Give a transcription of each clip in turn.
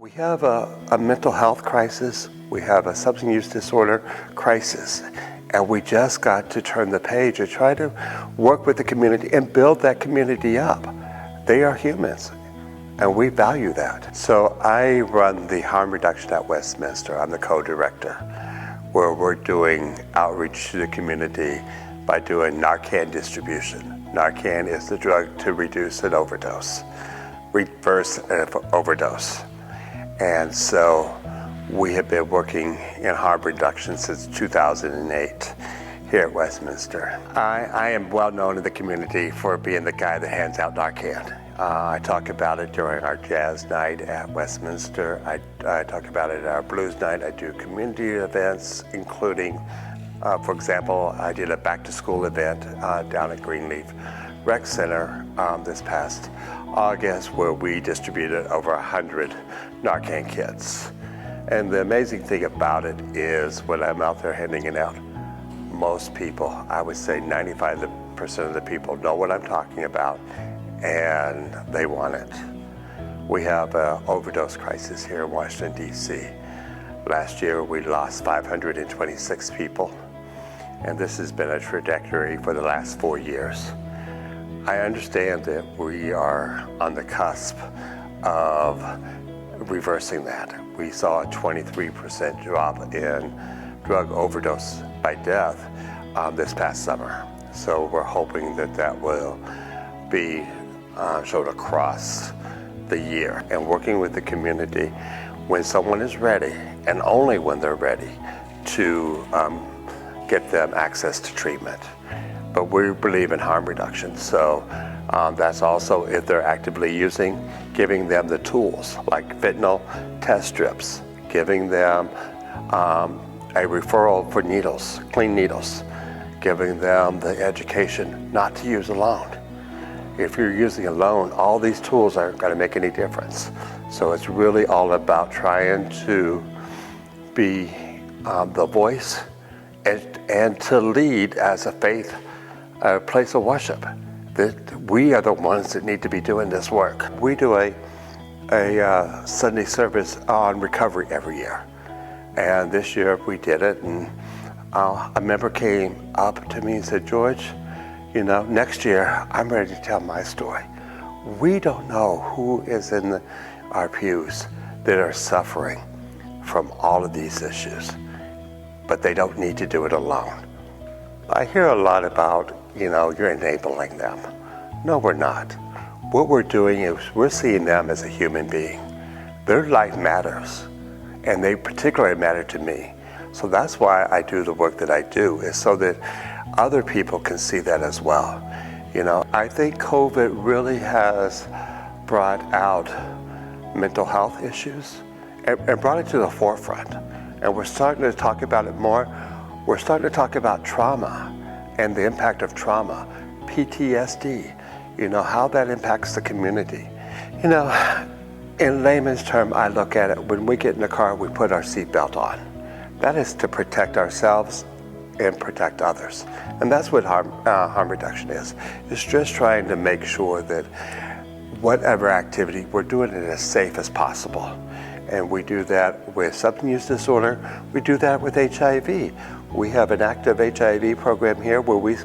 We have a mental health crisis, we have a substance use disorder crisis, and we just got to turn the page and try to work with the community and build that community up. They are humans, and we value that. So I run the harm reduction at Westminster. I'm the co-director, where we're doing outreach to the community by doing Narcan distribution. Narcan is the drug to reduce an overdose, reverse an overdose. And so we have been working in harm reduction since 2008 here at Westminster. I am well known in the community for being the guy that hands out Narcan. I talk about it during our jazz night at Westminster. I talk about it at our blues night. I do community events, including, for example, I did a back to school event down at Greenleaf Rec Center this past August, where we distributed over 100 Narcan kits. And the amazing thing about it is when I'm out there handing it out, most people, I would say 95% of the people know what I'm talking about and they want it. We have an overdose crisis here in Washington, D.C. Last year we lost 526 people, and this has been a trajectory for the last 4 years. I understand that we are on the cusp of reversing that. We saw a 23% drop in drug overdose by death this past summer. So we're hoping that that will be shown across the year. And working with the community, when someone is ready, and only when they're ready, to get them access to treatment. But we believe in harm reduction, so that's also if they're actively using, giving them the tools like fentanyl test strips, giving them a referral for needles, clean needles, giving them the education not to use alone. If you're using alone, all these tools aren't going to make any difference. So it's really all about trying to be the voice and to lead as a faith place of worship. That we are the ones that need to be doing this work. We do a Sunday service on recovery every year. And this year we did it, and a member came up to me and said, "George, you know, next year I'm ready to tell my story." We don't know who is in our pews that are suffering from all of these issues, but they don't need to do it alone. I hear a lot about, you know, you're enabling them. No, we're not. What we're doing is we're seeing them as a human being. Their life matters, and they particularly matter to me. So that's why I do the work that I do, is so that other people can see that as well. You know, I think COVID really has brought out mental health issues and brought it to the forefront. And we're starting to talk about it more. We're starting to talk about trauma and the impact of trauma, PTSD, you know, how that impacts the community. You know, in layman's term, I look at it, when we get in the car, we put our seatbelt on. That is to protect ourselves and protect others. And that's what harm reduction is. It's just trying to make sure that whatever activity, we're doing it as safe as possible. And we do that with substance use disorder. We do that with HIV. We have an active HIV program here where we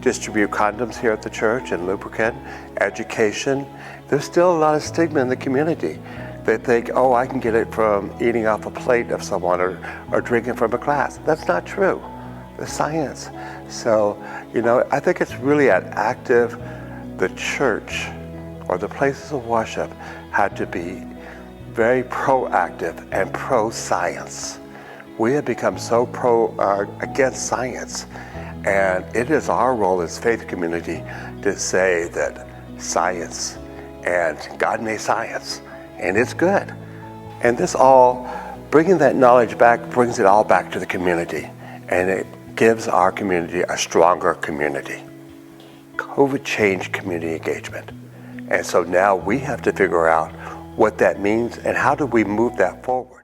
distribute condoms here at the church and lubricant, education. There's still a lot of stigma in the community. They think, oh, I can get it from eating off a plate of someone or drinking from a glass. That's not true. The science. So, you know, I think it's really an active, the church or the places of worship had to be very proactive and pro-science. We have become so against science, and it is our role as faith community to say that science, and God made science, and it's good. And this all, bringing that knowledge back, brings it all back to the community, and it gives our community a stronger community. COVID changed community engagement, and so now we have to figure out what that means and how do we move that forward.